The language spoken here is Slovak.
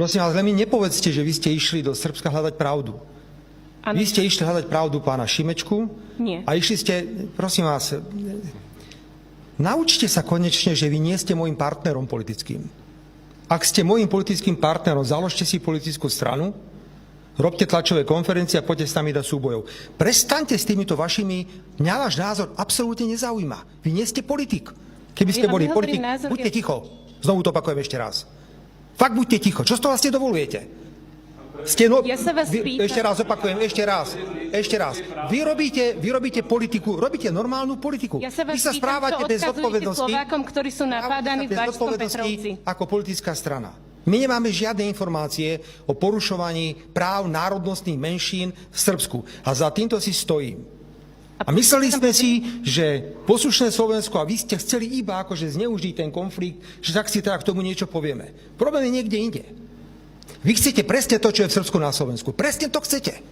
Prosím vás, len mi nepovedzte, že vy ste išli do Srbska hľadať pravdu. Ano. Vy ste išli hľadať pravdu pána Šimečku. Nie. A išli ste, prosím vás, naučte sa konečne, že vy nie ste môjim partnerom politickým. Ak ste môjim politickým partnerom, založte si politickú stranu, robte tlačové konferencie a poďte s nami do súbojov. Prestaňte s týmito vašimi, mňa váš názor absolútne nezaujíma. Vy nie ste politik. Keby ste boli politik, buďte ticho. Znovu to opakujem ešte raz. Fakt buďte ticho. Čo z toho vlastne dovolujete? Ja sa vás pýtam. Ešte raz opakujem, ešte raz. Vy robíte politiku, robíte normálnu politiku. Ja sa vás Vy sa pýtam, správate čo bez odkazujete zodpovednosti. Slovákom, ktorí sú napádaní v Bačskom Petrovci. Ako politická strana. My nemáme žiadne informácie o porušovaní práv národnostných menšín v Srbsku. A za týmto si stojím. A mysleli sme si, že poslušné Slovensko, a vy ste chceli iba akože zneužiť ten konflikt, že tak si teda k tomu niečo povieme. Problém je niekde inde. Vy chcete presne to, čo je v Srbsku na Slovensku. Presne to chcete.